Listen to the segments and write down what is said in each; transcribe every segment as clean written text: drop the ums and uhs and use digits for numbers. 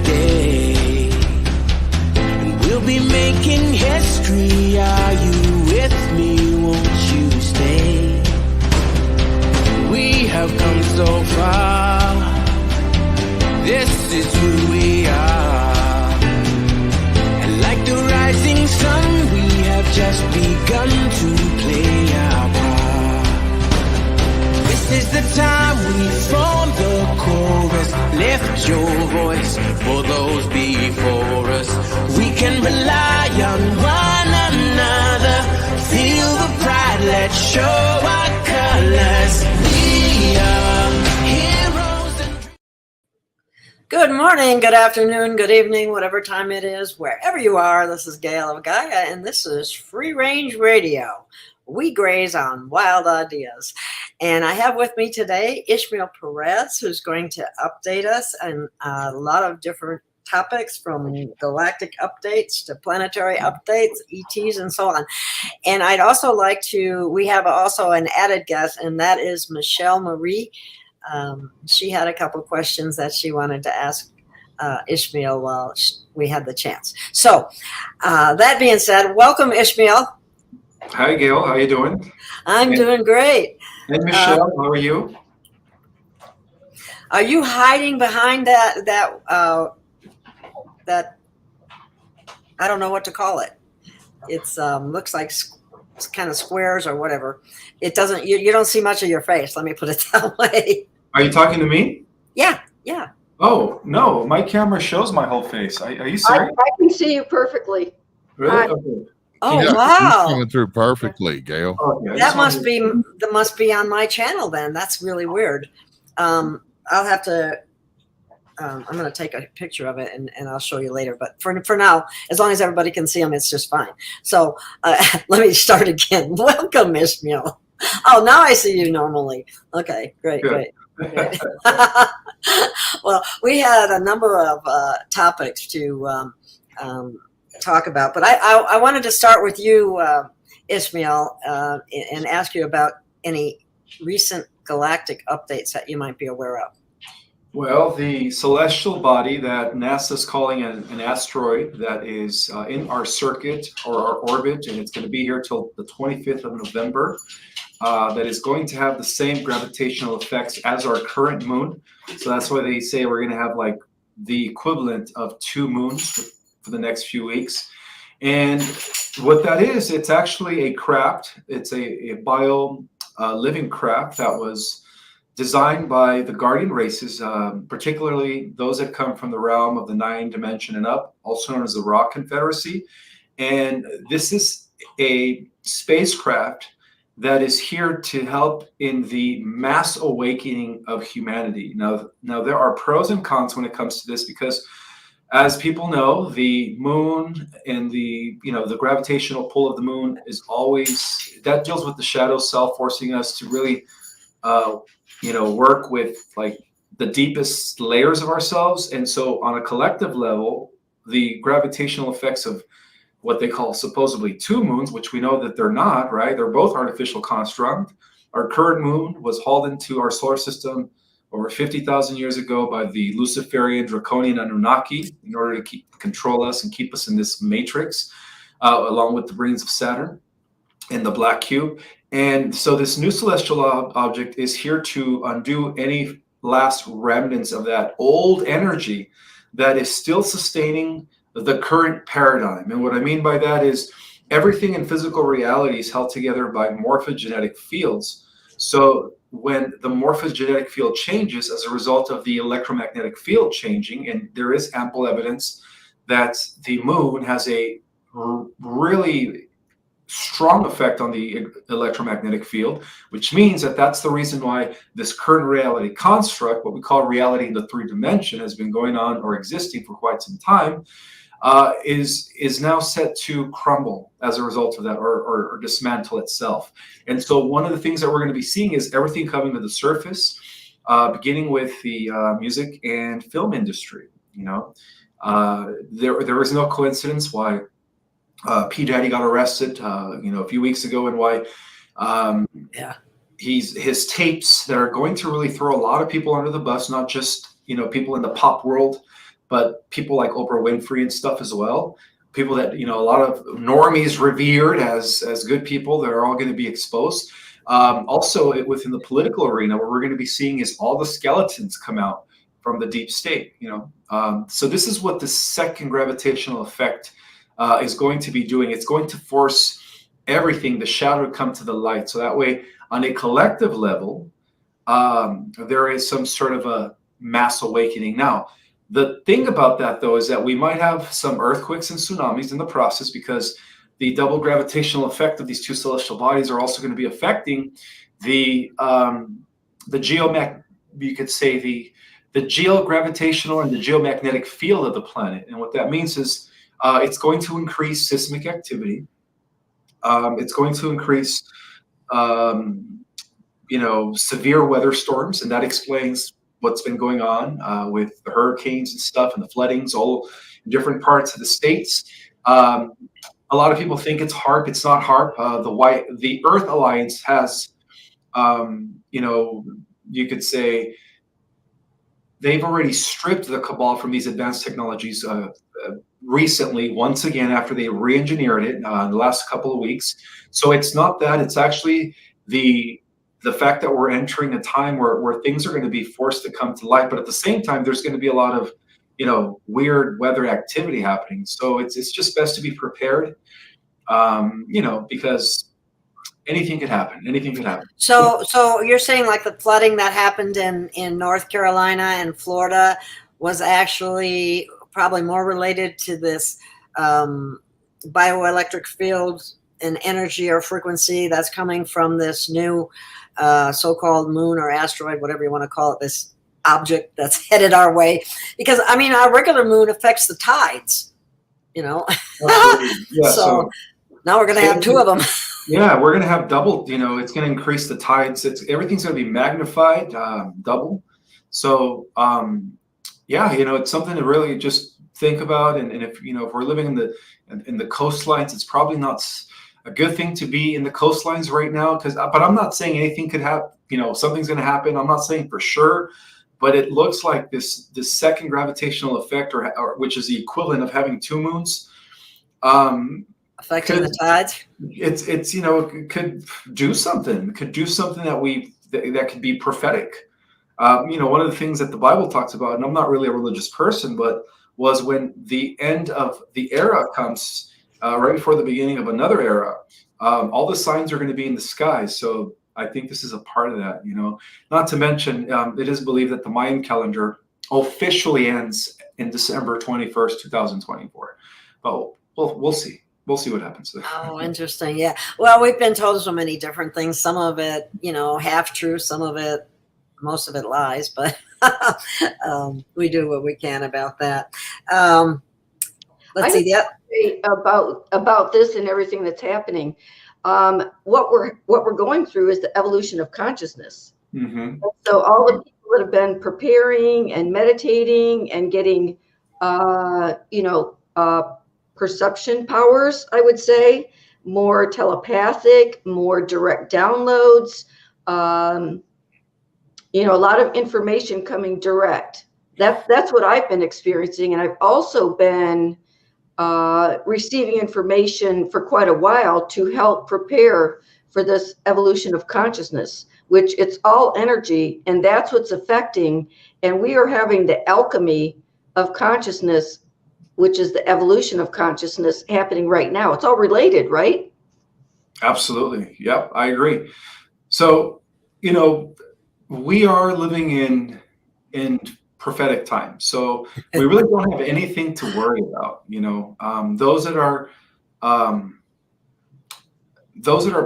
day. And we'll be making history. Are you with me? Won't you stay? We have come so far. This is who we are. And like the rising sun, we have just begun to play our part. This is the time we form the chorus. Lift your voice for those before us. We can rely on one another. Feel the pride, let's show our colors. We are heroes and... Good morning, good afternoon, good evening, whatever time it is, wherever you are. This is Gail of Gaia, and this is Free Range Radio. We graze on wild ideas. And I have with me today Ismael Perez, who's going to update us on a lot of different topics, from galactic updates to planetary updates, ETs, and so on. And I'd also like to, we have also an added guest, and that is Michelle Marie. She had a couple of questions that she wanted to ask Ismael while we had the chance. So that being said, welcome, Ismael. Hi, Gail. How are you doing? I'm doing great. And Michelle, how are you? Are you hiding behind that I don't know what to call it. It's looks like it's kind of squares or whatever. It doesn't. You don't see much of your face. Let me put it that way. Are you talking to me? Yeah. Oh no, my camera shows my whole face. Are you serious? I can see you perfectly. Really? Okay. Oh yeah, wow! He's coming through perfectly, Gail. Okay, That must be on my channel then. That's really weird. I'll have to. I'm going to take a picture of it and I'll show you later. But for now, as long as everybody can see them, it's just fine. So let me start again. Welcome, Ismael. Oh, now I see you normally. Okay, great. Well, we had a number of topics to talk about, but I wanted to start with you, Ismael, and ask you about any recent galactic updates that you might be aware of. Well, the celestial body that NASA's calling an asteroid that is in our circuit or our orbit, and it's going to be here till the 25th of November, that is going to have the same gravitational effects as our current moon. So that's why they say we're going to have like the equivalent of 2 moons for the next few weeks. And what that is, it's actually a craft. It's a living craft that was designed by the guardian races, particularly those that come from the realm of the 9th dimension and up, also known as the Rock Confederacy. And this is a spacecraft that is here to help in the mass awakening of humanity. Now there are pros and cons when it comes to this, because as people know, the moon and the gravitational pull of the moon is always, that deals with the shadow self, forcing us to really work with like the deepest layers of ourselves. And so on a collective level, the gravitational effects of what they call supposedly 2 moons, which we know that they're not, right? They're both artificial construct. Our current moon was hauled into our solar system over 50,000 years ago by the Luciferian Draconian Anunnaki in order to control us and keep us in this matrix, along with the rings of Saturn and the black cube. And so this new celestial object is here to undo any last remnants of that old energy that is still sustaining the current paradigm. And what I mean by that is everything in physical reality is held together by morphogenetic fields. So when the morphogenetic field changes as a result of the electromagnetic field changing, and there is ample evidence that the moon has a really strong effect on the electromagnetic field, which means that that's the reason why this current reality construct, what we call reality in the 3rd dimension, has been going on or existing for quite some time, is now set to crumble as a result of that, or dismantle itself. And so one of the things that we're going to be seeing is everything coming to the surface, beginning with the music and film industry. There is no coincidence why P. Diddy got arrested, a few weeks ago, and why his tapes that are going to really throw a lot of people under the bus, not just people in the pop world, but people like Oprah Winfrey and stuff as well. People that, a lot of normies revered as good people, they're all going to be exposed. Also, within the political arena, what we're going to be seeing is all the skeletons come out from the deep state. So this is what the second gravitational effect is going to be doing. It's going to force everything, the shadow, to come to the light. So that way, on a collective level, there is some sort of a mass awakening. Now, the thing about that, though, is that we might have some earthquakes and tsunamis in the process, because the double gravitational effect of these two celestial bodies are also going to be affecting the you could say the geogravitational and the geomagnetic field of the planet. And what that means is it's going to increase seismic activity. It's going to increase severe weather storms, and that explains what's been going on with the hurricanes and stuff and the floodings all in different parts of the states. A lot of people think it's HAARP. It's not HAARP. The Earth Alliance has, you could say, they've already stripped the cabal from these advanced technologies recently, once again, after they re-engineered it in the last couple of weeks. So it's not that. It's actually the fact that we're entering a time where things are going to be forced to come to light. But at the same time, there's going to be a lot of weird weather activity happening. So it's just best to be prepared, because anything could happen. Anything could happen. So you're saying like the flooding that happened in North Carolina and Florida was actually probably more related to this bioelectric field and energy or frequency that's coming from this new so-called moon or asteroid, whatever you want to call it, this object that's headed our way. Because, our regular moon affects the tides, Yeah, so now we're going to have two of them. Yeah, we're going to have double, it's going to increase the tides. Everything's going to be magnified, double. So, it's something to really just think about. And if, if we're living in the coastlines, it's probably not a good thing to be in the coastlines right now, but I'm not saying anything could happen, something's going to happen. I'm not saying for sure, but it looks like this second gravitational effect, or which is the equivalent of having two moons, affecting the tides. It's it could do something. Could do something that could be prophetic. One of the things that the Bible talks about, and I'm not really a religious person, but was when the end of the era comes, right before the beginning of another era, all the signs are going to be in the sky. So I think this is a part of that. Not to mention, it is believed that the Mayan calendar officially ends in December 21st, 2024. But we'll see. We'll see what happens there. Oh, interesting. Yeah. Well, we've been told so many different things. Some of it, half true. Some of it, most of it lies. But we do what we can about that. Let's see. About this and everything that's happening. What we're going through is the evolution of consciousness. Mm-hmm. So all the people that have been preparing and meditating and getting, perception powers, I would say, more telepathic, more direct downloads, a lot of information coming direct. That's what I've been experiencing. And I've also been receiving information for quite a while to help prepare for this evolution of consciousness, which it's all energy, and that's what's affecting. And we are having the alchemy of consciousness, which is the evolution of consciousness, happening right now. It's all related, right? Absolutely. Yep, I agree. So, we are living in prophetic times. So we really don't have anything to worry about. Those that are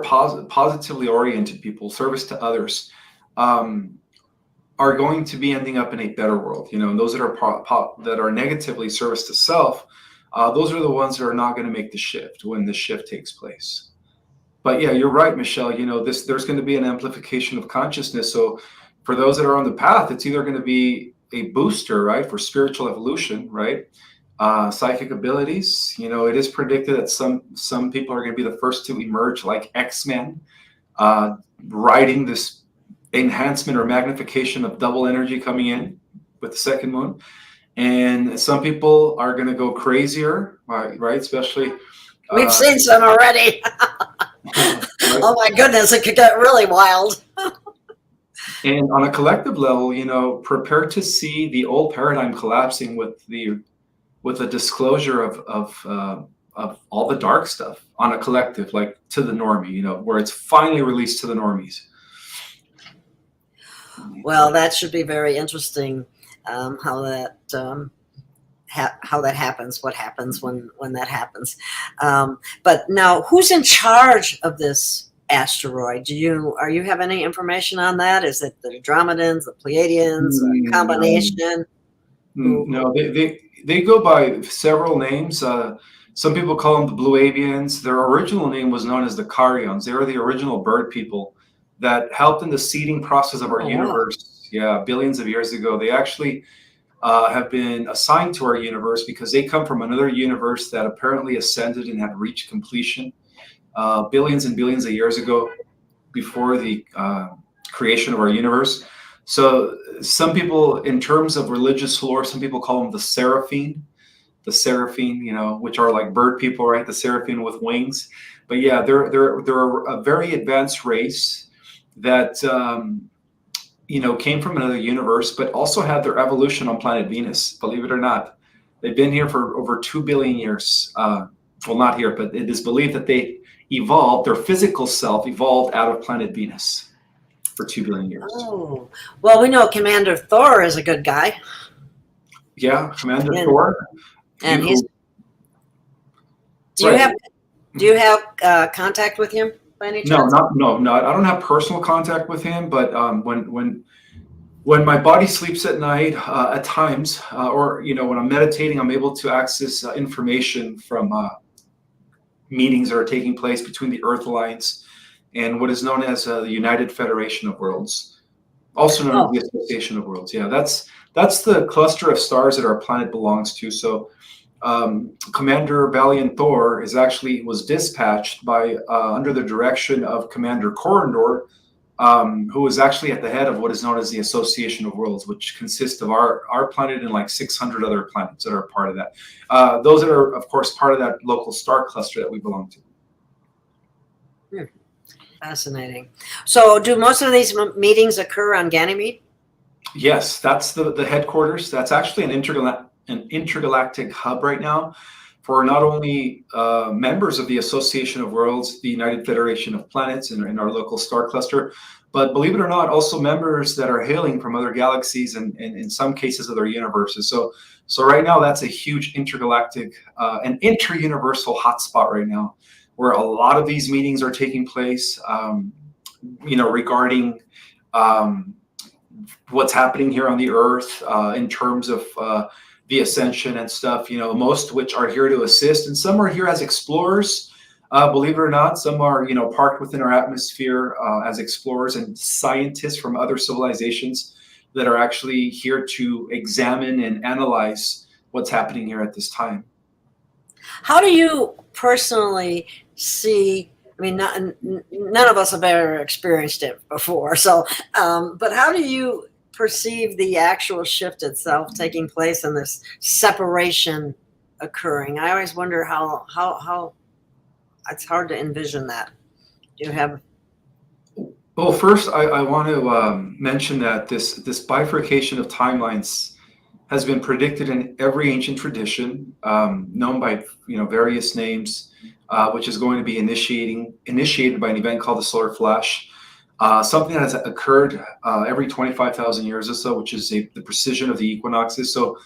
positively oriented people, service to others, are going to be ending up in a better world. And those that are negatively service to self, those are the ones that are not going to make the shift when the shift takes place. But yeah, you're right, Michelle. There's going to be an amplification of consciousness. So for those that are on the path, it's either going to be a booster, right, for spiritual evolution, right? Psychic abilities. It is predicted that some people are going to be the first to emerge, like X-Men, riding this enhancement or magnification of double energy coming in with the second moon. And some people are going to go crazier, right? Especially. We've seen some already. Right? Oh my goodness, it could get really wild. And on a collective level, prepare to see the old paradigm collapsing with the disclosure of all the dark stuff on a collective, like to the normie, where it's finally released to the normies. Well, that should be very interesting. How that happens, what happens when that happens. But now, who's in charge of this asteroid? Do you have any information on that? Is it the Andromedans, the Pleiadians, a combination? No, they go by several names. Some people call them the Blue Avians. Their original name was known as the Carians. They were the original bird people that helped in the seeding process of our universe. Wow. Yeah, billions of years ago. They actually have been assigned to our universe because they come from another universe that apparently ascended and had reached completion billions and billions of years ago, before the creation of our universe. So some people, in terms of religious lore, some people call them the Seraphim, which are like bird people, right? The Seraphim with wings. But yeah, they're a very advanced race that came from another universe, but also had their evolution on planet Venus. Believe it or not, they've been here for over 2 billion years. Well, not here, but it is believed that they evolved. Their physical self evolved out of planet Venus for 2 billion years. Oh, well, we know Commander Thor is a good guy. Yeah, Commander Thor. And he's. Do you have contact with him by any chance? No. I don't have personal contact with him, but when my body sleeps at night, at times, or when I'm meditating, I'm able to access information from meetings that are taking place between the Earth Alliance and what is known as the United Federation of Worlds, also known as the Association of Worlds. Yeah, that's the cluster of stars that our planet belongs to. So Commander Valiant Thor was dispatched by under the direction of Commander Corindor, who is actually at the head of what is known as the Association of Worlds, which consists of our planet and like 600 other planets that are part of that. Those that are, of course, part of that local star cluster that we belong to. Fascinating. So do most of these meetings occur on Ganymede? Yes, that's the headquarters. That's actually an intergalactic hub right now for not only members of the Association of Worlds, the United Federation of Planets, and our local star cluster, but believe it or not, also members that are hailing from other galaxies and in some cases other universes. So right now, that's a huge intergalactic and interuniversal hotspot right now, where a lot of these meetings are taking place, regarding what's happening here on the Earth in terms of the ascension and stuff, most of which are here to assist, and some are here as explorers, believe it or not. Some are, parked within our atmosphere as explorers and scientists from other civilizations that are actually here to examine and analyze what's happening here at this time. How do you personally see? I mean, none of us have ever experienced it before. So, but how do you perceive the actual shift itself taking place and this separation occurring? I always wonder how it's hard to envision that. Do you have? Well, first, I want to mention that this bifurcation of timelines has been predicted in every ancient tradition, known by various names, which is going to be initiated by an event called the solar flash. Something that has occurred every 25,000 years or so, which is the precision of the equinoxes. So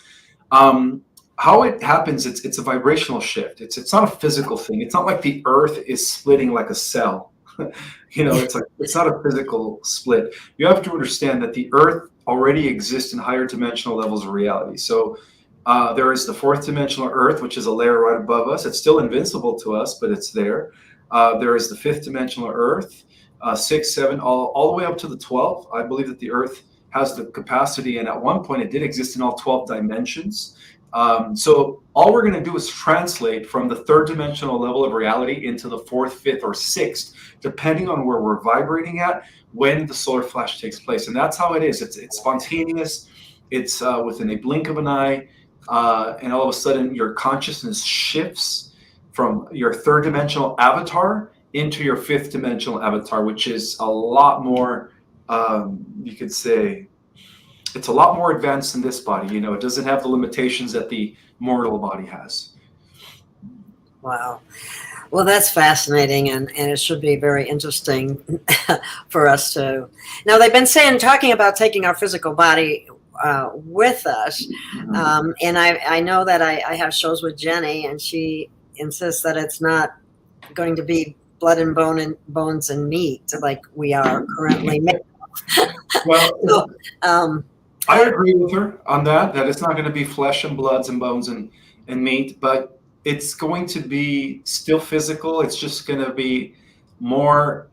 how it happens, it's a vibrational shift. It's not a physical thing. It's not like the Earth is splitting like a cell. It's not a physical split. You have to understand that the Earth already exists in higher dimensional levels of reality. So there is the fourth dimensional Earth, which is a layer right above us. It's still invincible to us, but it's there. There is the fifth dimensional Earth. 6, 7, all the way up to the 12. I believe that the Earth has the capacity, and at one point it did exist in all 12 dimensions. So all we're going to do is translate from the third dimensional level of reality into the fourth, fifth, or sixth, depending on where we're vibrating at when the solar flash takes place. And that's how it is. It's spontaneous. It's within a blink of an eye. and all of a sudden your consciousness shifts from your third dimensional avatar into your fifth dimensional avatar, which is a lot more, you could say, it's a lot more advanced than this body. You know, it doesn't have the limitations that the mortal body has. Wow. Well, that's fascinating, and it should be very interesting for us to. Now, they've been talking about taking our physical body with us, and I know that I have shows with Jenny, and she insists that it's not going to be blood and bones and meat like we are currently made of. Well, so, I agree with her on that it's not going to be flesh and bloods and bones and meat, but it's going to be still physical. It's just going to be more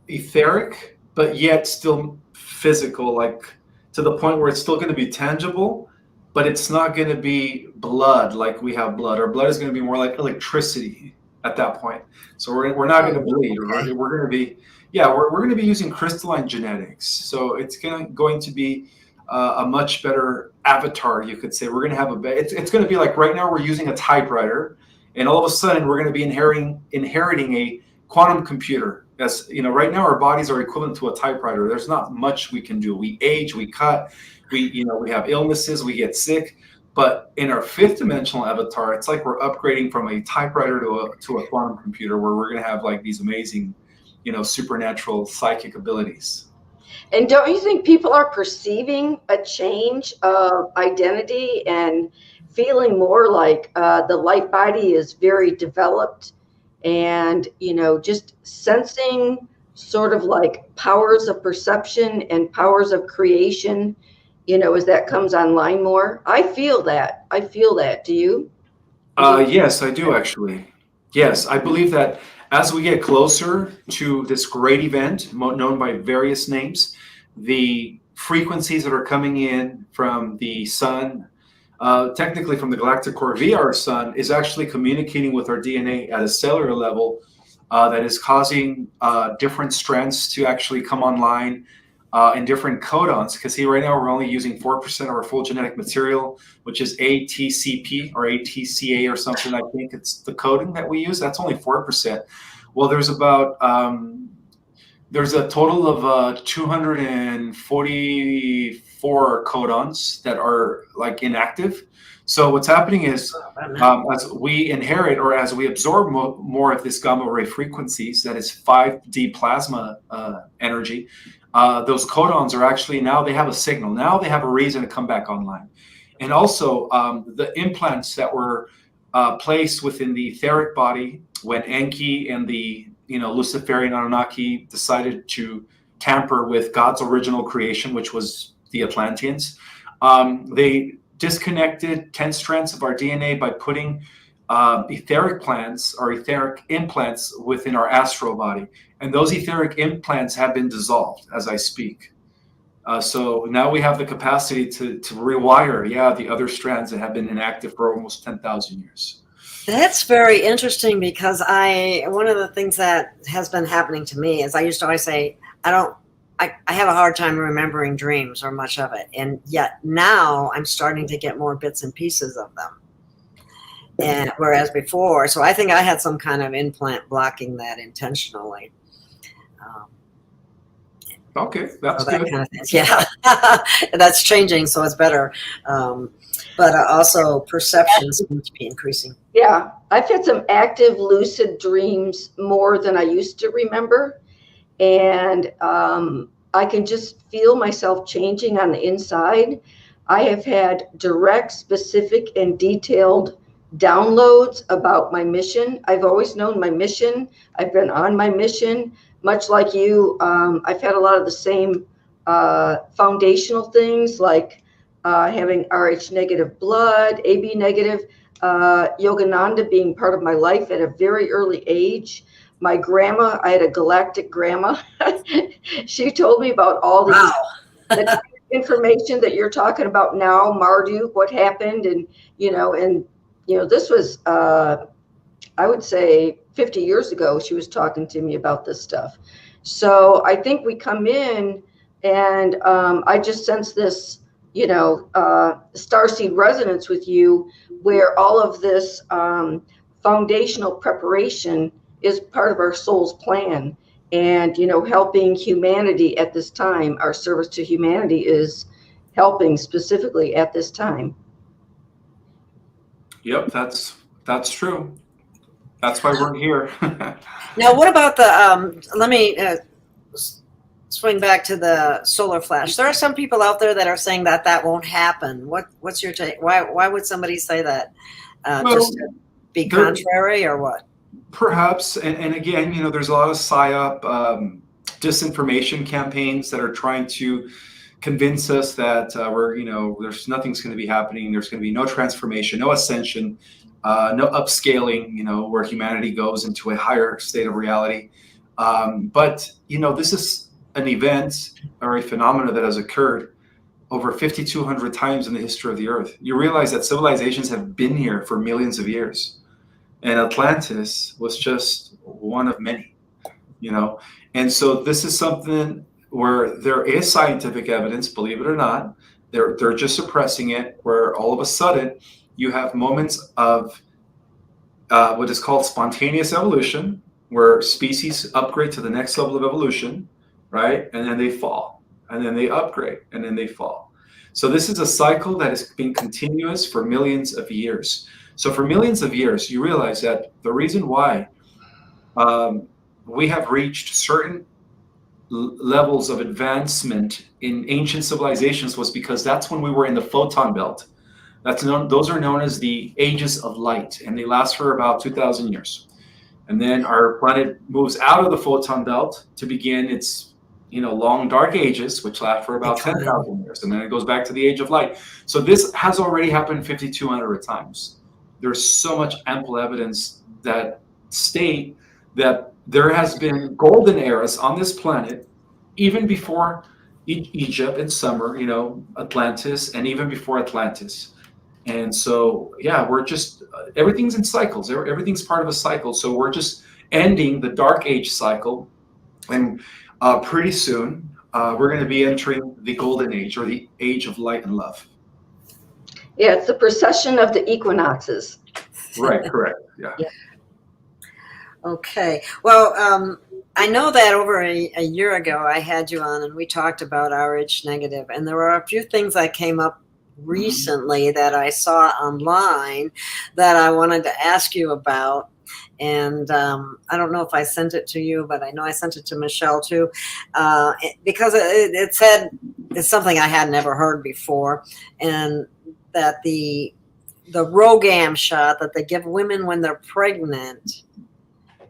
etheric, but yet still physical, like to the point where it's still going to be tangible, but it's not going to be blood like we have blood. Our blood is going to be more like electricity at that point. So we're not going to bleed. Okay. We're going to be, we're going to be using crystalline genetics. So it's going to be a much better avatar, you could say. We're going to have it's going to be like right now we're using a typewriter, and all of a sudden we're going to be inheriting a quantum computer. As you know, right now our bodies are equivalent to a typewriter. There's not much we can do. We age, we cut, we have illnesses, we get sick. But in our fifth dimensional avatar, it's like we're upgrading from a typewriter to a quantum computer, where we're going to have like these amazing, supernatural psychic abilities. And don't you think people are perceiving a change of identity and feeling more like the light body is very developed, and, just sensing sort of like powers of perception and powers of creation, as that comes online more? I feel that. Do you? Yes, I do actually. Yes, I believe that as we get closer to this great event, known by various names, the frequencies that are coming in from the sun, technically from the galactic core via our sun, is actually communicating with our DNA at a cellular level that is causing different strands to actually come online in different codons. Because here right now we're only using 4% of our full genetic material, which is ATCP or ATCA or something. I think it's the coding that we use. That's only 4%. Well, there's about there's a total of 244 codons that are like inactive. So what's happening is as we inherit or as we absorb more of this gamma ray frequencies, that is 5D plasma energy, those codons are actually, now they have a signal. Now they have a reason to come back online. And also the implants that were placed within the etheric body when Enki and the Luciferian Anunnaki decided to tamper with God's original creation, which was the Atlanteans. They disconnected 10 strands of our DNA by putting etheric plants or etheric implants within our astral body. And those etheric implants have been dissolved as I speak. So now we have the capacity to rewire, the other strands that have been inactive for almost 10,000 years. That's very interesting, because one of the things that has been happening to me is I used to always say, I have a hard time remembering dreams or much of it. And yet now I'm starting to get more bits and pieces of them. And whereas before, so I think I had some kind of implant blocking that intentionally. Okay, that's so that good. kind of thing. Yeah, that's changing, so it's better. But also perception seems to be increasing. Yeah, I've had some active lucid dreams more than I used to remember. And I can just feel myself changing on the inside. I have had direct, specific, and detailed downloads about my mission. I've always known my mission. I've been on my mission. Much like you, I've had a lot of the same foundational things, like having Rh negative blood, AB negative, Yogananda being part of my life at a very early age. My grandma, I had a galactic grandma. She told me about all the information that you're talking about now, Marduk, what happened, and this was I would say 50 years ago. She was talking to me about this stuff. So I think we come in and I just sense this, starseed resonance with you, where all of this foundational preparation is part of our soul's plan. And, helping humanity at this time, our service to humanity is helping specifically at this time. Yep, that's true. That's why we're here. Now, what about the, let me swing back to the solar flash. There are some people out there that are saying that that won't happen. What's your take? Why would somebody say that? Just to be contrary or what? Perhaps, and again, there's a lot of psyop disinformation campaigns that are trying to convince us that there's nothing's going to be happening. There's going to be no transformation, no ascension, no upscaling, where humanity goes into a higher state of reality. But this is an event or a phenomena that has occurred over 5,200 times in the history of the Earth. You realize that civilizations have been here for millions of years. And Atlantis was just one of many, And so this is something where there is scientific evidence, believe it or not. They're just suppressing it, where all of a sudden you have moments of what is called spontaneous evolution, where species upgrade to the next level of evolution, right? And then they fall, and then they upgrade, and then they fall. So this is a cycle that has been continuous for millions of years. So for millions of years, you realize that the reason why we have reached certain levels of advancement in ancient civilizations was because that's when we were in the photon belt. Those are known as the ages of light, and they last for about 2,000 years. And then our planet moves out of the photon belt to begin its long dark ages, which last for about 10,000 years, and then it goes back to the age of light. So this has already happened 5,200 times. There's so much ample evidence that state that there has been golden eras on this planet, even before Egypt and Sumer, Atlantis, and even before Atlantis. And so, yeah, we're just, everything's in cycles. Everything's part of a cycle. So we're just ending the dark age cycle. And pretty soon, we're going to be entering the golden age, or the age of light and love. Yeah, it's the precession of the equinoxes. Right, correct. Yeah. Okay. Well, I know that over a year ago I had you on and we talked about RH negative, and there were a few things that came up recently that I saw online that I wanted to ask you about. And I don't know if I sent it to you, but I know I sent it to Michelle too, because it said it's something I had never heard before, and that the ROGAM shot that they give women when they're pregnant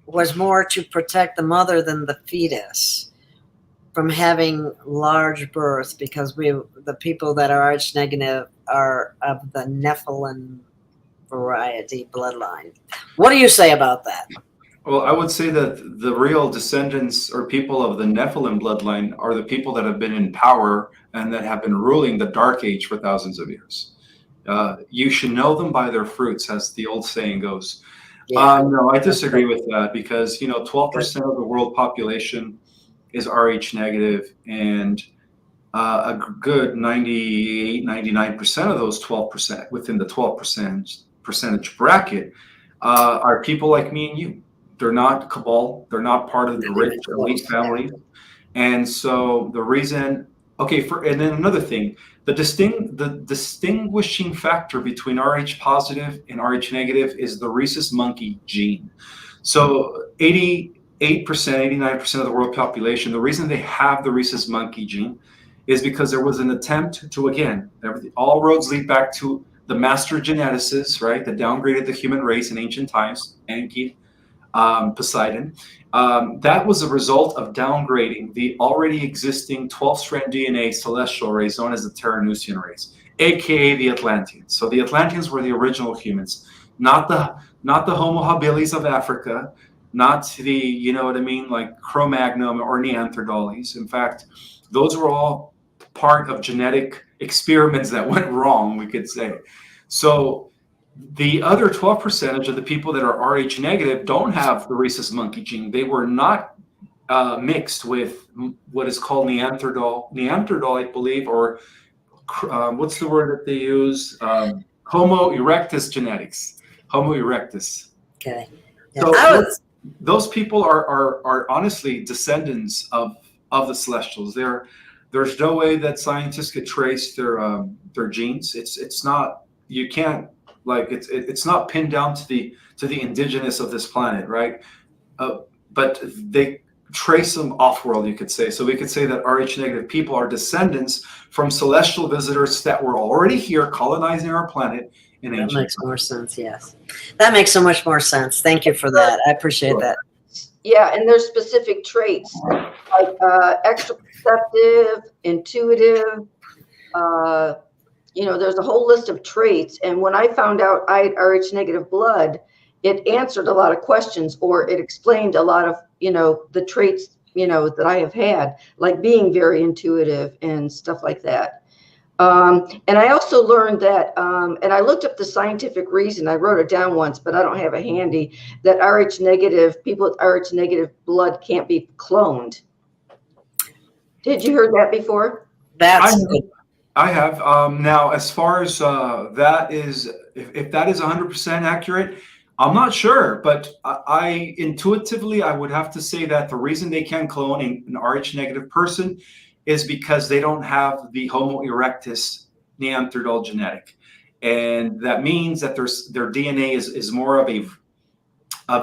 was more to protect the mother than the fetus from having large births, because the people that are RH negative are of the Nephilim variety bloodline. What do you say about that? Well, I would say that the real descendants or people of the Nephilim bloodline are the people that have been in power and that have been ruling the dark age for thousands of years. You should know them by their fruits, as the old saying goes. Yeah. No, I disagree with that, because 12% of the world population is RH negative, and a good 98-99% of those 12%, within the 12% percentage bracket, are people like me and you. They're not cabal. They're not part of the rich elite family. And so the reason, and then another thing, the distinguishing factor between RH positive and RH negative is the rhesus monkey gene. So 88%, 89% of the world population, the reason they have the rhesus monkey gene is because there was an attempt to, again, all roads lead back to the master geneticists, right, that downgraded the human race in ancient times, Enki, Poseidon. That was a result of downgrading the already existing 12-strand DNA celestial race known as the Terranusian race, aka the Atlanteans. So the Atlanteans were the original humans, not the Homo habilis of Africa, not the, like Cro-Magnon or Neanderthals. In fact, those were all part of genetic experiments that went wrong, we could say. So the other 12% of the people that are RH negative don't have the rhesus monkey gene. They were not mixed with what is called Neanderthal, I believe, or what's the word that they use? Homo erectus genetics. Homo erectus. Okay. Yeah, So those people are honestly descendants of the Celestials. There's no way that scientists could trace their genes. It's not, you can't, like, it's not pinned down to the indigenous of this planet, right? But they trace them off-world, you could say. So we could say that Rh negative people are descendants from celestial visitors that were already here colonizing our planet in ancient. That makes more sense. Yes, that makes so much more sense. Thank you for that. I appreciate that. Yeah, and there's specific traits like extra perceptive, intuitive. There's a whole list of traits. And when I found out I had Rh negative blood, it answered a lot of questions, or it explained a lot of, the traits, that I have had, like being very intuitive and stuff like that. And I also learned that, and I looked up the scientific reason, I wrote it down once, but I don't have it handy, that people with Rh negative blood can't be cloned. Did you hear that before? I have. Now, as far as that is, if that is 100% accurate, I'm not sure, but I intuitively, I would have to say that the reason they can't clone an Rh negative person is because they don't have the Homo erectus Neanderthal genetic. And that means that their DNA is more of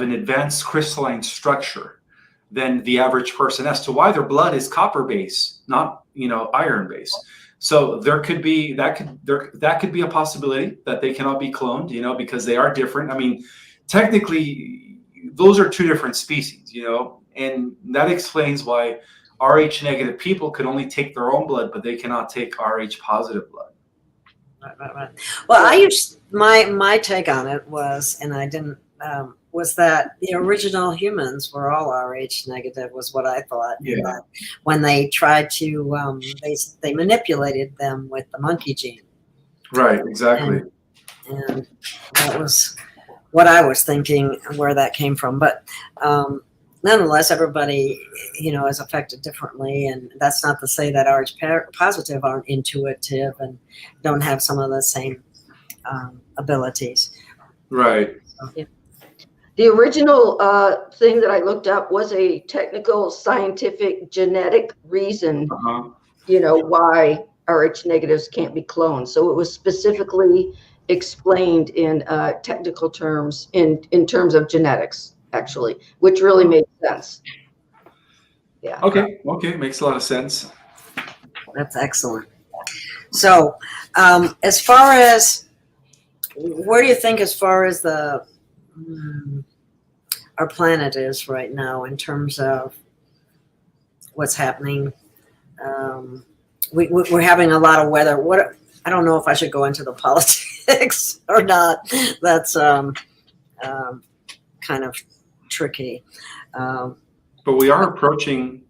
an advanced crystalline structure than the average person, as to why their blood is copper based, not iron based. So there could be that could be a possibility that they cannot be cloned, because they are different. I mean, technically, those are two different species, and that explains why Rh negative people could only take their own blood, but they cannot take Rh positive blood. Right. Well, I used my take on it was, and I didn't, was that the original humans were all Rh negative, was what I thought. Yeah. And that when they tried to, they manipulated them with the monkey gene. Right. Exactly. And that was what I was thinking, where that came from. But nonetheless, everybody, is affected differently, and that's not to say that Rh positive aren't intuitive and don't have some of the same abilities. Right. So, yeah. The original thing that I looked up was a technical, scientific, genetic reason, why Rh negatives can't be cloned. So it was specifically explained in technical terms, in terms of genetics, actually, which really made sense. Yeah. Okay. Makes a lot of sense. That's excellent. So as far as, where do you think, as far as our planet is right now in terms of what's happening? We're having a lot of weather. I don't know if I should go into the politics or not. That's kind of tricky. But we are approaching,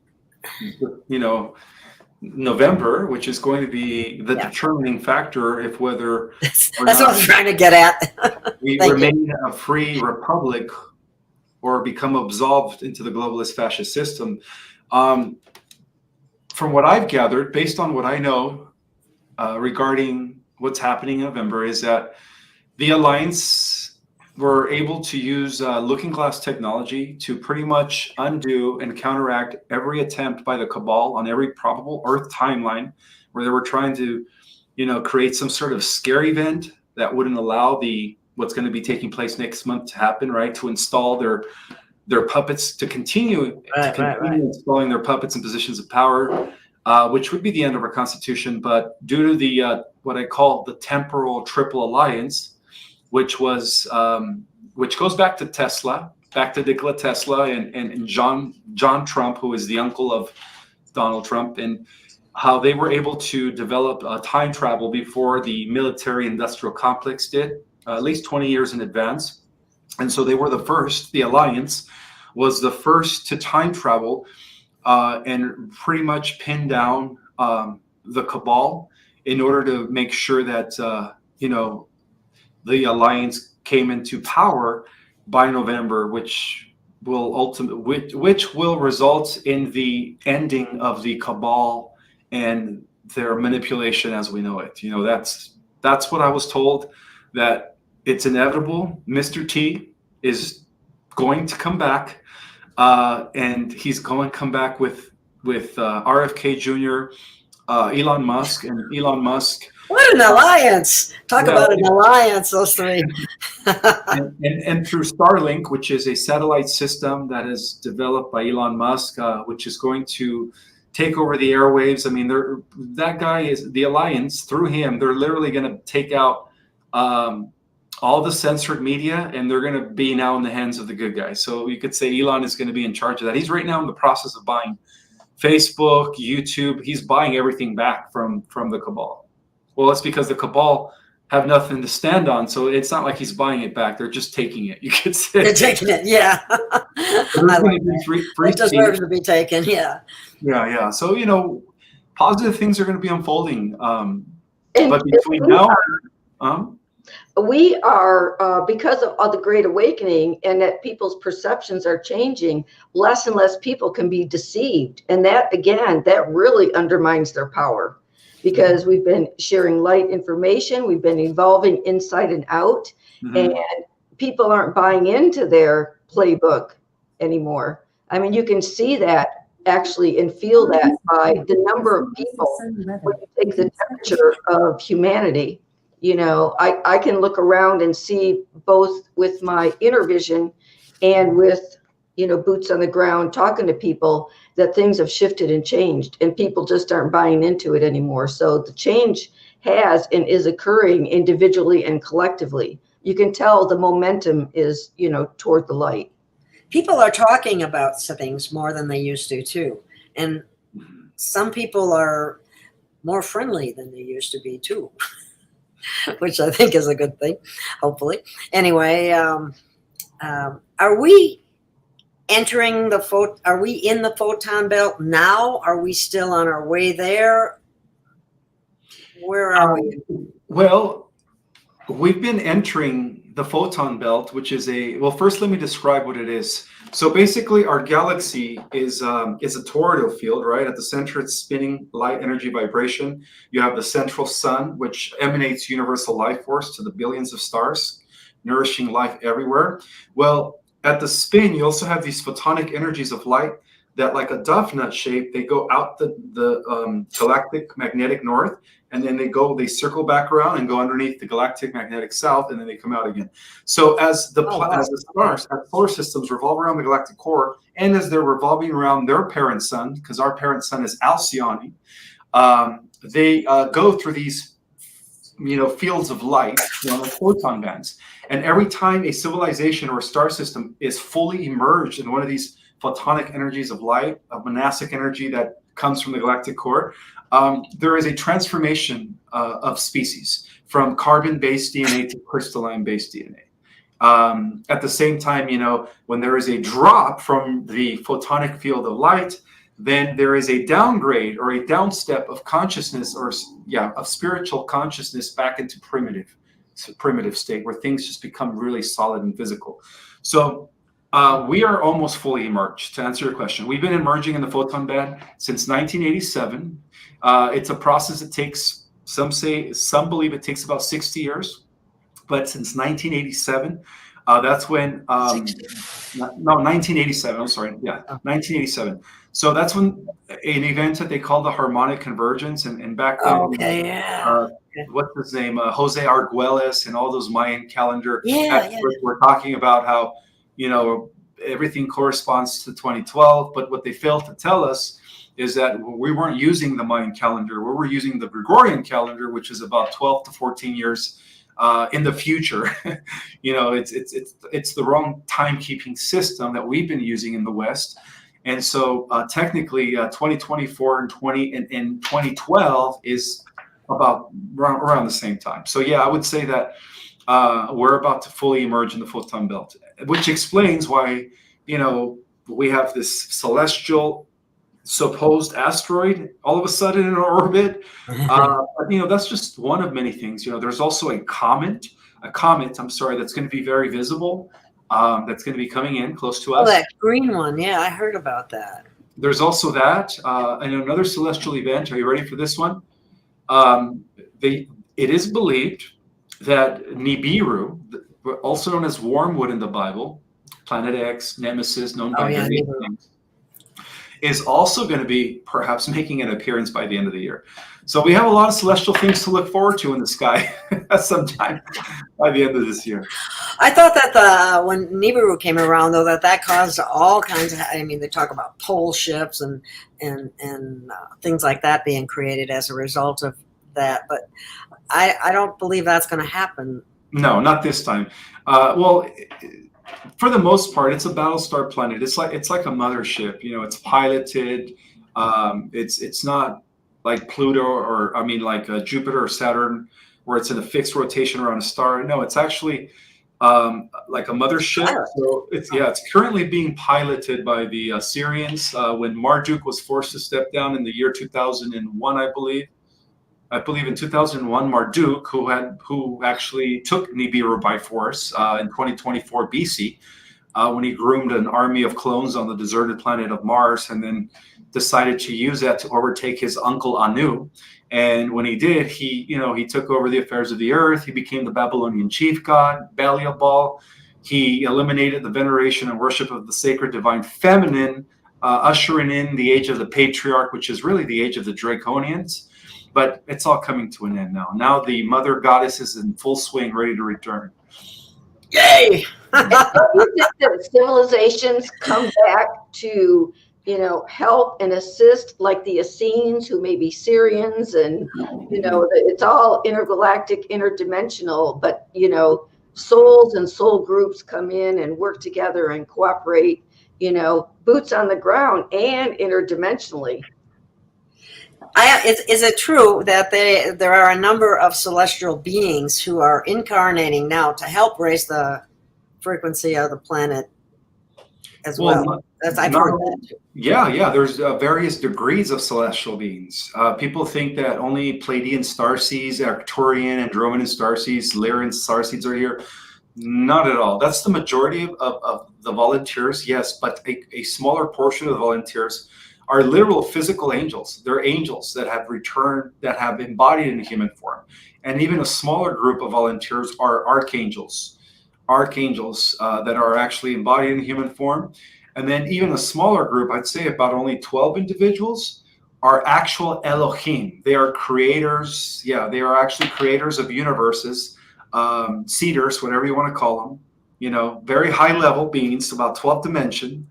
November, which is going to be the determining factor if whether that's what I'm trying to get at. we remain a free republic or become absolved into the globalist fascist system. From what I've gathered, based on what I know regarding what's happening in November, is that the Alliance were able to use looking glass technology to pretty much undo and counteract every attempt by the cabal on every probable Earth timeline, where they were trying to, create some sort of scare event that wouldn't allow what's going to be taking place next month to happen, right? To install their puppets, to continue installing their puppets in positions of power, which would be the end of our Constitution. But due to the what I call the temporal triple alliance, which goes back to Tesla, back to Nikola Tesla and John Trump, who is the uncle of Donald Trump, and how they were able to develop time travel before the military-industrial complex did, at least 20 years in advance. And so they were the first. The Alliance was the first to time travel and pretty much pin down the cabal in order to make sure that the Alliance came into power by November, which will result in the ending of the cabal and their manipulation as we know it. That's what I was told, that it's inevitable. Mr. T is going to come back, and he's going to come back with RFK Jr., Elon Musk, and Elon Musk. What an alliance! Talk about an alliance, those three. and through Starlink, which is a satellite system that is developed by Elon Musk, which is going to take over the airwaves. I mean, that guy is the alliance. Through him, they're literally going to take out all the censored media, and they're going to be now in the hands of the good guys. So you could say Elon is going to be in charge of that. He's right now in the process of buying Facebook, YouTube. He's buying everything back from the cabal. Well, it's because the cabal have nothing to stand on, so it's not like he's buying it back. They're just taking it. You could say they're taking it. Yeah, I like that. It deserves to be taken. Yeah. Yeah. So positive things are going to be unfolding. But between now, we are because of the Great Awakening, and that people's perceptions are changing. Less and less people can be deceived, and that really undermines their power. Because we've been sharing light information, we've been evolving inside and out, and people aren't buying into their playbook anymore. I mean, you can see that actually and feel that by the number of people when you take the temperature of humanity. I can look around and see, both with my inner vision and with boots on the ground talking to people, that things have shifted and changed, and people just aren't buying into it anymore. So the change has and is occurring individually and collectively. You can tell the momentum is, toward the light. People are talking about things more than they used to too. And some people are more friendly than they used to be too, which I think is a good thing, hopefully. Anyway, are we entering are we in the photon belt now? Are we still on our way there? Where are we? Well, we've been entering the photon belt, which is first let me describe what it is. So basically our galaxy is a toroidal field, right? At the center, it's spinning light, energy, vibration. You have the central sun, which emanates universal life force to the billions of stars, nourishing life everywhere. Well, at the spin, you also have these photonic energies of light that, like a dove nut shape, they go out the galactic magnetic north, and then they circle back around and go underneath the galactic magnetic south, and then they come out again. So as the stars, as solar systems revolve around the galactic core, and as they're revolving around their parent sun, because our parent sun is Alcyone, they go through these fields of light, like photon bands. And every time a civilization or a star system is fully immersed in one of these photonic energies of light, of monastic energy that comes from the galactic core, there is a transformation of species from carbon-based DNA to crystalline-based DNA. At the same time, when there is a drop from the photonic field of light, then there is a downgrade or a downstep of consciousness, of spiritual consciousness back into primitive state, where things just become really solid and physical. So we are almost fully emerged. To answer your question, we've been emerging in the photon band since 1987. It's a process that takes, some believe it takes about 60 years, but since 1987, that's when 1987, I'm sorry, 1987. So that's when an event that they call the harmonic convergence, and back then, what's his name, Jose Arguelles, and all those Mayan calendar experts were talking about how everything corresponds to 2012, but what they failed to tell us is that we weren't using the Mayan calendar. We were using the Gregorian calendar, which is about 12 to 14 years in the future. It's the wrong timekeeping system that we've been using in the West. And so technically 2024 and 2012 is about around the same time. So I would say that we're about to fully emerge in the photon belt, which explains why, we have this celestial supposed asteroid all of a sudden in our orbit. But, that's just one of many things. There's also a comet, that's going to be very visible. That's going to be coming in close to us. Oh, that green one. Yeah, I heard about that. There's also that. And another celestial event. Are you ready for this one? It is believed that Nibiru, also known as Wormwood in the Bible, Planet X, Nemesis, known by various names, is also going to be perhaps making an appearance by the end of the year. So we have a lot of celestial things to look forward to in the sky sometime by the end of this year. I thought that when Nibiru came around, though, that caused all kinds of, I mean, they talk about pole ships and things like that being created as a result of that. But I don't believe that's going to happen. No, not this time. Well, for the most part, it's a Battlestar planet. It's like a mothership. You know, it's piloted. It's not like Pluto or like Jupiter or Saturn, where it's in a fixed rotation around a star. No, it's actually like a mothership. So it's currently being piloted by the Syrians. When Marduk was forced to step down in the year 2001, I believe in 2001, Marduk, who actually took Nibiru by force in 2024 BC, when he groomed an army of clones on the deserted planet of Mars, and then decided to use that to overtake his uncle Anu. And when he did, he took over the affairs of the earth. He became the Babylonian chief god, Belial. He eliminated the veneration and worship of the sacred divine feminine, ushering in the age of the Patriarch, which is really the age of the Draconians. But it's all coming to an end now. Now the mother goddess is in full swing, ready to return. Yay! You think that civilizations come back to, help and assist, like the Essenes, who may be Syrians, and, it's all intergalactic, interdimensional, but, souls and soul groups come in and work together and cooperate, boots on the ground and interdimensionally. Is it true that there are a number of celestial beings who are incarnating now to help raise the frequency of the planet as well? I've heard that. Yeah. There's various degrees of celestial beings. People think that only Pleiadian starseeds, Arcturian, Andromedan starseeds, Lyran starseeds are here. Not at all. That's the majority of the volunteers, yes, but a smaller portion of the volunteers are literal physical angels. They're angels that have returned, that have embodied in human form. And even a smaller group of volunteers are archangels that are actually embodied in human form. And then even a smaller group, I'd say about only 12 individuals, are actual Elohim. They are creators. Yeah, they are actually creators of universes, seeders, whatever you want to call them. Very high level beings, about 12th dimension,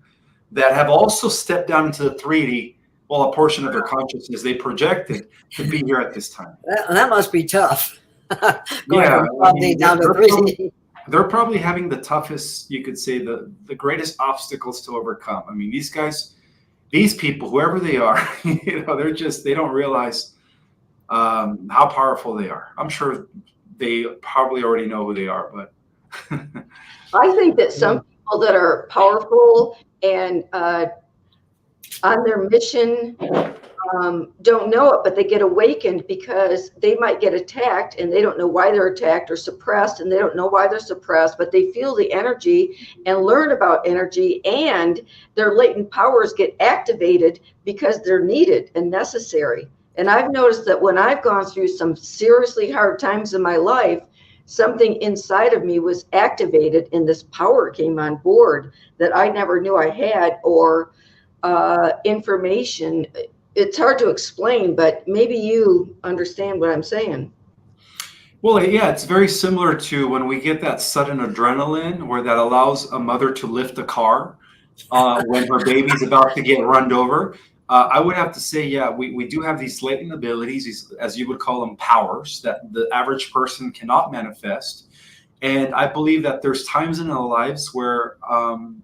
that have also stepped down into the 3D, a portion of their consciousness they projected to be here at this time. That must be tough. Going from 12D down to 3D. They're probably having the toughest, you could say, the greatest obstacles to overcome. I mean, these people, whoever they are, they don't realize how powerful they are. I'm sure they probably already know who they are, but I think that some people that are powerful and on their mission don't know it, but they get awakened because they might get attacked and they don't know why they're attacked, or suppressed and they don't know why they're suppressed, but they feel the energy and learn about energy, and their latent powers get activated because they're needed and necessary. And I've noticed that when I've gone through some seriously hard times in my life, something inside of me was activated and this power came on board that I never knew I had, or information. It's hard to explain, but maybe you understand what I'm saying. Well, yeah, it's very similar to when we get that sudden adrenaline where that allows a mother to lift a car when her baby's about to get run over. I would have to say, yeah, we do have these latent abilities, these, as you would call them, powers that the average person cannot manifest. And I believe that there's times in our lives where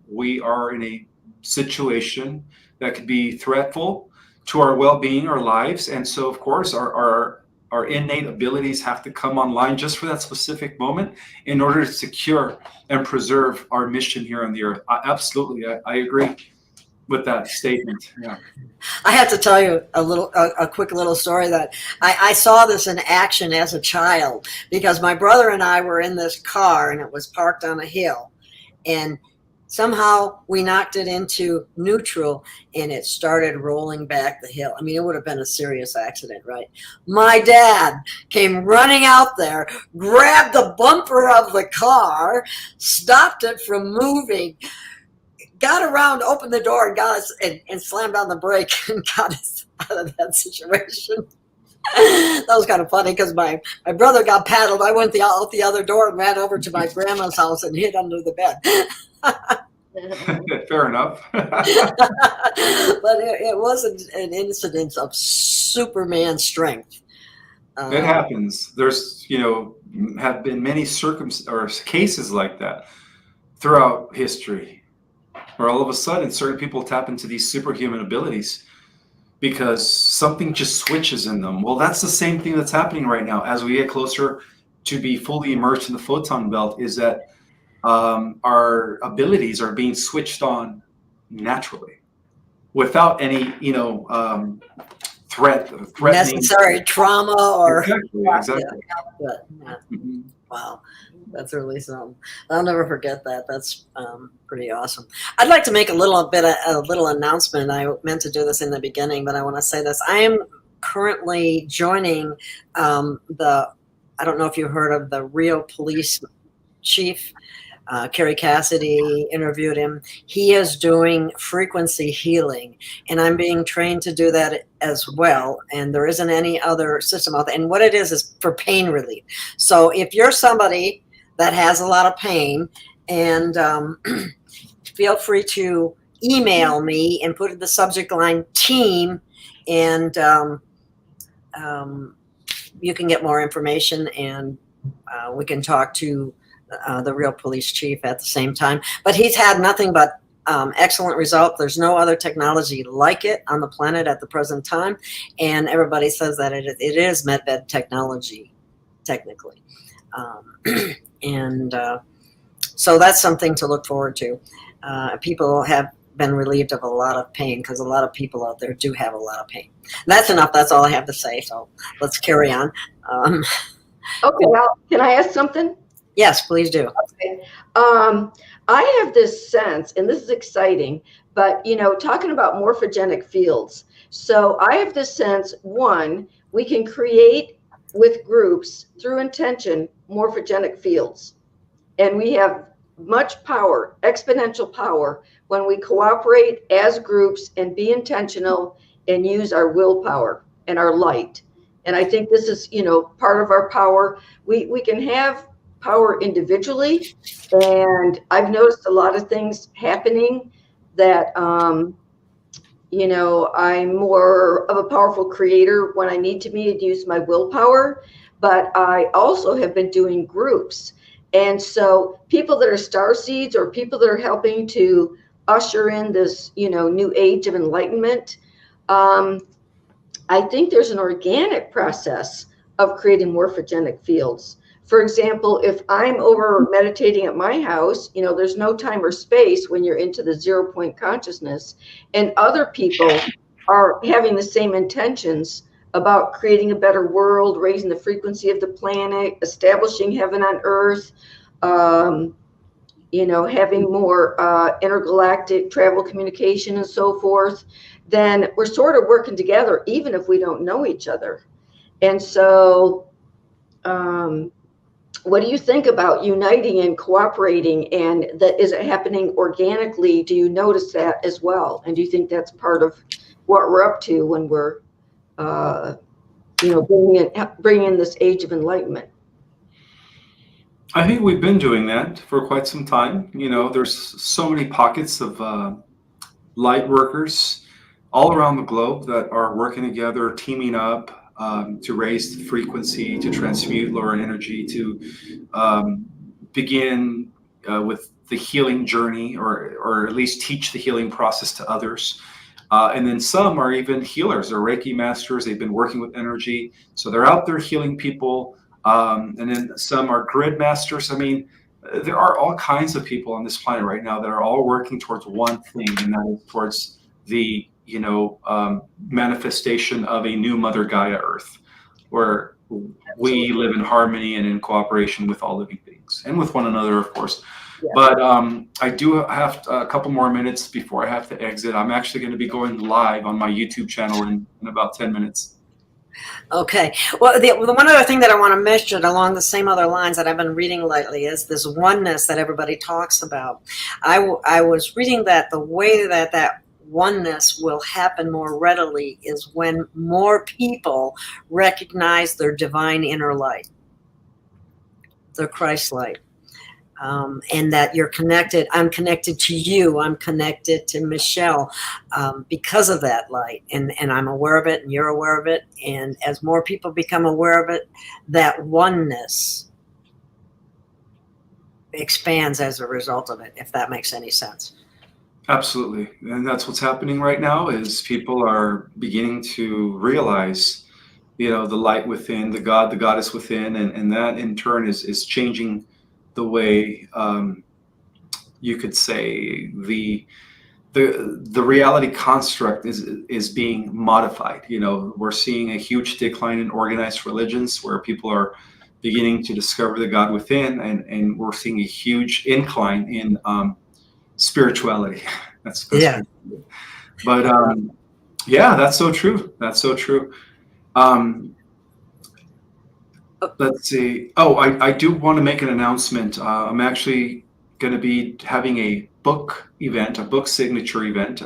we are in a situation that could be threatful to our well-being, our lives. And so, of course, our innate abilities have to come online just for that specific moment in order to secure and preserve our mission here on the earth. Absolutely. I agree with that statement. Yeah. I have to tell you a quick little story that I saw this in action as a child, because my brother and I were in this car and it was parked on a hill, and Somehow we knocked it into neutral and it started rolling back the hill. I mean, it would have been a serious accident, right? My dad came running out there, grabbed the bumper of the car, stopped it from moving, got around, opened the door, and got us and slammed on the brake and got us out of that situation. That was kind of funny because my brother got paddled. I went out the other door and ran over to my grandma's house and hid under the bed. Fair enough. But it wasn't an incident of Superman strength. It happens. There's, have been many cases like that throughout history, where all of a sudden certain people tap into these superhuman abilities because something just switches in them. Well, that's the same thing that's happening right now as we get closer to be fully immersed in the photon belt, is that our abilities are being switched on naturally without any, threatening necessary trauma or exactly. Yeah. Wow, that's really something. I'll never forget that. That's pretty awesome. I'd like to make a little announcement. I meant to do this in the beginning, but I want to say this. I am currently joining I don't know if you heard of the real police chief. Kerry Cassidy interviewed him. He is doing frequency healing, and I'm being trained to do that as well. And there isn't any other system out there. And what it is for pain relief. So if you're somebody that has a lot of pain, and feel free to email me and put in the subject line team, and you can get more information, and we can talk to the real police chief at the same time. But he's had nothing but excellent result. There's no other technology like it on the planet at the present time, and everybody says that it is medbed technology, technically. So that's something to look forward to. People have been relieved of a lot of pain, because a lot of people out there do have a lot of pain. That's enough. That's all I have to say. So let's carry on. Okay, well, can I ask something? Yes, please do. Okay. I have this sense, and this is exciting, but, talking about morphogenic fields. So I have this sense, one, we can create with groups through intention morphogenic fields. And we have much power, exponential power, when we cooperate as groups and be intentional and use our willpower and our light. And I think this is, part of our power. We can have power individually, and I've noticed a lot of things happening that I'm more of a powerful creator when I need to be and use my willpower, but I also have been doing groups. And so people that are starseeds, or people that are helping to usher in this new age of enlightenment, I think there's an organic process of creating morphogenic fields. For example, if I'm over meditating at my house, there's no time or space when you're into the 0 point consciousness, and other people are having the same intentions about creating a better world, raising the frequency of the planet, establishing heaven on earth, having more intergalactic travel communication and so forth, then we're sort of working together, even if we don't know each other. And so, what do you think about uniting and cooperating, and is it happening organically? Do you notice that as well? And do you think that's part of what we're up to when we're, bringing in this age of enlightenment? I think we've been doing that for quite some time. There's so many pockets of light workers all around the globe that are working together, teaming up, to raise the frequency, to transmute lower energy, to begin with the healing journey, or at least teach the healing process to others. And then some are even healers. They're Reiki masters. They've been working with energy. So they're out there healing people. And then some are grid masters. I mean, there are all kinds of people on this planet right now that are all working towards one thing, and that is towards the manifestation of a new Mother Gaia Earth, where we live in harmony and in cooperation with all living things, and with one another, of course. Yeah. But I do have a couple more minutes before I have to exit. I'm actually going to be going live on my YouTube channel in about 10 minutes. Okay. Well, the one other thing that I want to mention along the same other lines that I've been reading lately is this oneness that everybody talks about. I was reading that the way that oneness will happen more readily is when more people recognize their divine inner light, their Christ light. And that you're connected. I'm connected to you. I'm connected to Michelle because of that light. And I'm aware of it, and you're aware of it. And as more people become aware of it, that oneness expands as a result of it, if that makes any sense. Absolutely. And that's what's happening right now is people are beginning to realize, the light within, the God, the goddess within, and that in turn is changing the way you could say the reality construct is being modified. We're seeing a huge decline in organized religions where people are beginning to discover the God within, and we're seeing a huge incline in spirituality. That's Yeah. But yeah, that's so true. That's so true. Let's see. Oh, I do want to make an announcement. I'm actually going to be having a book event, a book signature event.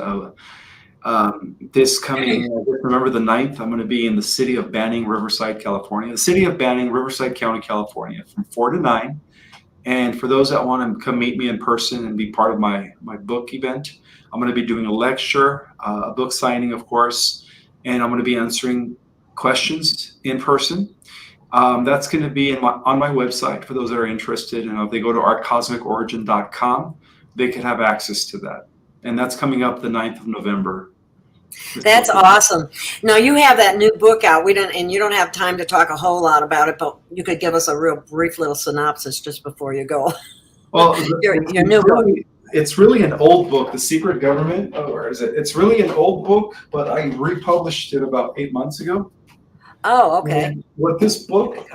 This coming, remember the 9th, I'm going to be in the city of Banning, Riverside, California. The city of Banning, Riverside County, California, from 4 to 9. And for those that want to come meet me in person and be part of my book event, I'm going to be doing a lecture, a book signing, of course, and I'm going to be answering questions in person. That's going to be on my website for those that are interested. And if they go to ourcosmicorigin.com, they can have access to that. And that's coming up the 9th of November. That's awesome. Now you have that new book out. And you don't have time to talk a whole lot about it, but you could give us a real brief little synopsis just before you go. Well, your new book. It's really an old book, The Secret Government. Oh, where is it? It's really an old book, but I republished it about 8 months ago. Oh, okay. And what this book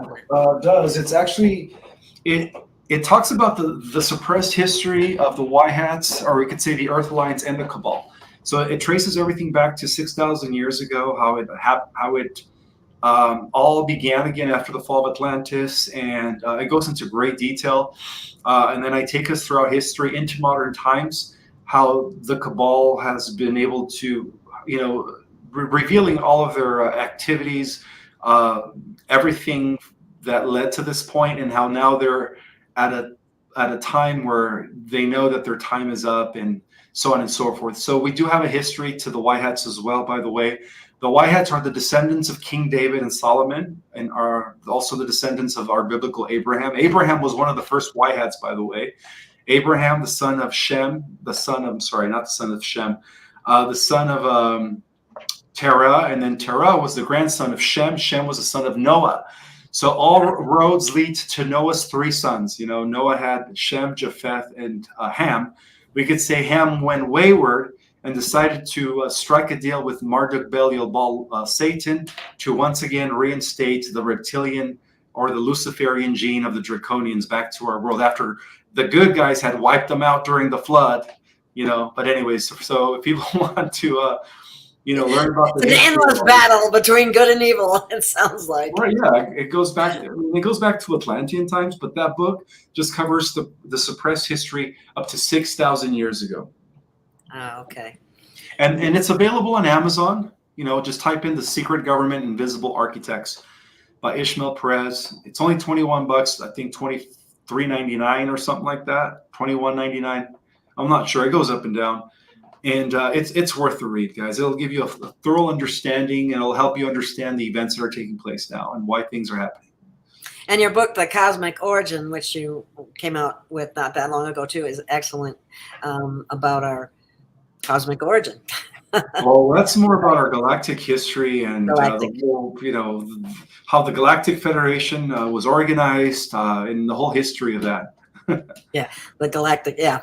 does, it's actually, it talks about the suppressed history of the Y Hats, or we could say the Earth Alliance and the Cabal. So it traces everything back to 6,000 years ago, how it all began again after the fall of Atlantis, and it goes into great detail. And then I take us throughout history into modern times, how the Cabal has been able to, revealing all of their activities, everything that led to this point, and how now they're at a time where they know that their time is up, and so on and so forth. So we do have a history to the Y Hats as well, by the way. The Y Hats are the descendants of King David and Solomon, and are also the descendants of our biblical Abraham. Abraham was one of the first Y Hats, by the way. Abraham, the son of Shem, the son of Terah, and then Terah was the grandson of Shem. Shem was the son of Noah. So all roads lead to Noah's 3 sons. Noah had Shem, Japheth, and Ham. We could say Ham went wayward and decided to strike a deal with Marduk, Belial, Satan, to once again reinstate the reptilian or the Luciferian gene of the Draconians back to our world after the good guys had wiped them out during the flood. But anyways, so if people want to learn about an endless battle between good and evil, it sounds like. Right, yeah, it goes back to Atlantean times, but that book just covers the suppressed history up to 6,000 years ago. Oh, okay. And it's available on Amazon. Just type in The Secret Government, Invisible Architects by Ismael Perez. It's only $21, I think $23.99 or something like that. $21.99. I'm not sure. It goes up and down. And it's worth the read, guys. It'll give you a thorough understanding, and it'll help you understand the events that are taking place now and why things are happening. And your book, The Cosmic Origin, which you came out with not that long ago, too, is excellent, about our cosmic origin. Well, that's more about our galactic history and the whole, how the Galactic Federation was organized, and the whole history of that. Yeah, the galactic, yeah.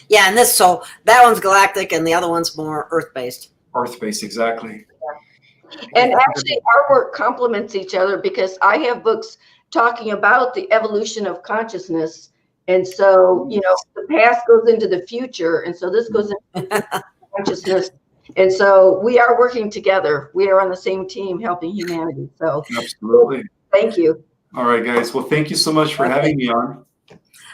Yeah, and so that one's galactic, and the other one's more Earth-based. Earth-based, exactly. And actually, our work complements each other, because I have books talking about the evolution of consciousness And so, the past goes into the future. And so this goes into consciousness. And so we are working together. We are on the same team helping humanity. So Absolutely. thank you. All right, guys. Well, thank you so much for having me on.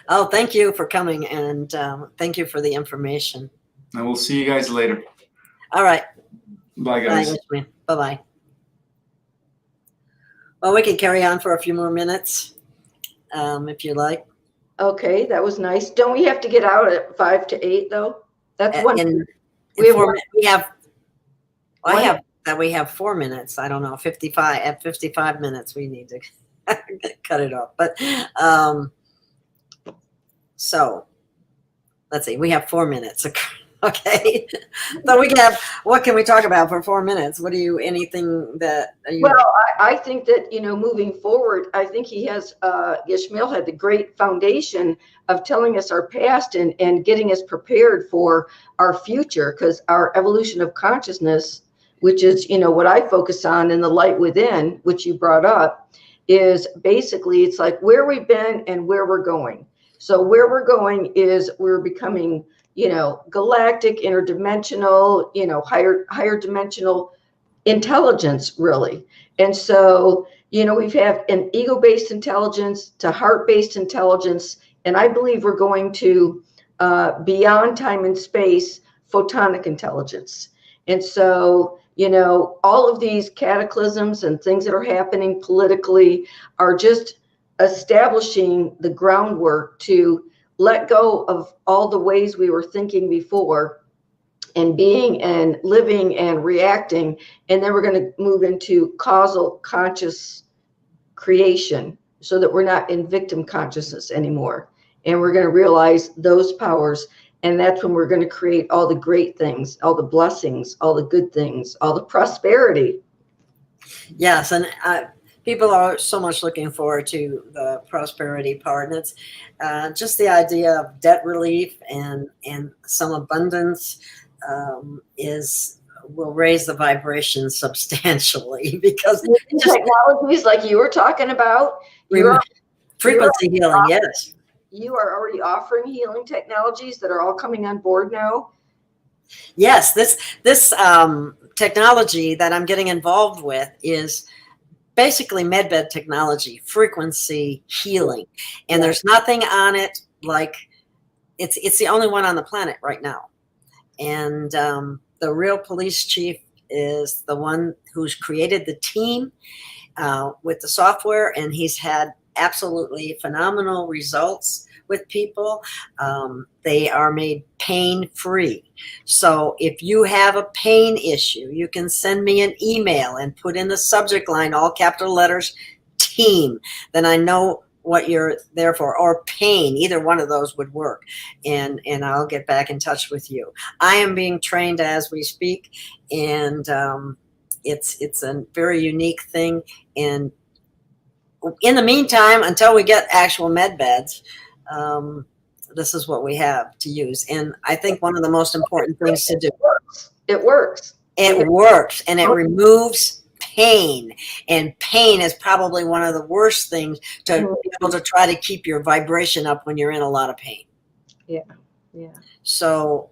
Oh, thank you for coming, and thank you for the information. And we'll see you guys later. All right. Bye, guys. Bye-bye. Well, we can carry on for a few more minutes, if you like. Okay, that was nice. Don't we have to get out at 5 to 8 though? That's one. We have 4 minutes. I don't know, 55. At 55 minutes, we need to cut it off. But so let's see. We have 4 minutes. Okay. So we can have. What can we talk about for 4 minutes? Anything that? Well, I think that moving forward, I think Ismael had the great foundation of telling us our past and getting us prepared for our future, because our evolution of consciousness, which is what I focus on in the light within, which you brought up, is basically it's like where we've been and where we're going. So where we're going is we're becoming galactic, interdimensional, higher dimensional intelligence, really. And so, we've had an ego-based intelligence to heart-based intelligence. And I believe we're going to beyond time and space, photonic intelligence. And so, all of these cataclysms and things that are happening politically are just establishing the groundwork to let go of all the ways we were thinking before and being and living and reacting. And then we're going to move into causal conscious creation so that we're not in victim consciousness anymore. And we're going to realize those powers. And that's when we're going to create all the great things, all the blessings, all the good things, all the prosperity. Yes. And people are so much looking forward to the prosperity part. And it's just the idea of debt relief and some abundance will raise the vibration substantially, because technologies like you were talking about, frequency healing. Yes. You are already offering healing technologies that are all coming on board now. Yes. This technology that I'm getting involved with is basically medbed technology, frequency healing. And there's nothing on it like it's the only one on the planet right now. And the real police chief is the one who's created the team with the software, and he's had absolutely phenomenal results with people. They are made pain-free. So if you have a pain issue, you can send me an email and put in the subject line, all capital letters, team. Then I know what you're there for, or pain. Either one of those would work. And I'll get back in touch with you. I am being trained as we speak, and it's a very unique thing. And in the meantime, until we get actual med beds, this is what we have to use. And I think one of the most important things to do. It works. It works, and it removes pain. And pain is probably one of the worst things to be able to try to keep your vibration up when you're in a lot of pain. Yeah. So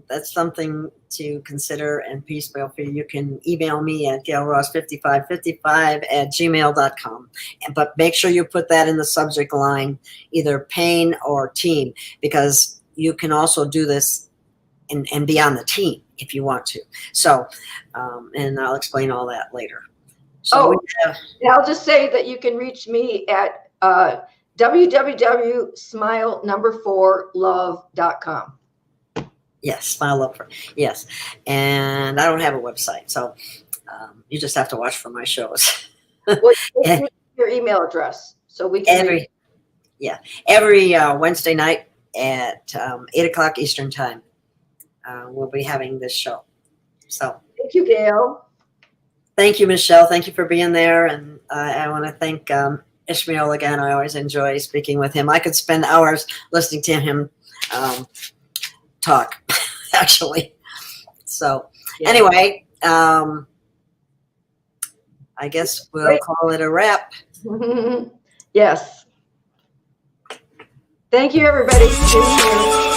that's something to consider and peace feel free. You can email me at gailross5555@gmail.com. But make sure you put that in the subject line, either pain or team, because you can also do this and be on the team if you want to. So, and I'll explain all that later. So I'll just say that you can reach me at www.smile4love.com. Yes, Smile Up for, yes. And I don't have a website, so you just have to watch for my shows. Your email address, so we can every Wednesday night at 8 o'clock Eastern time. We'll be having this show. So thank you, Gail. Thank you, Michelle. Thank you for being there. And I want to thank Ismael again. I always enjoy speaking with him. I could spend hours listening to him talk, actually. So anyway, I guess we'll call it a wrap. Yes. Thank you, everybody. Take care.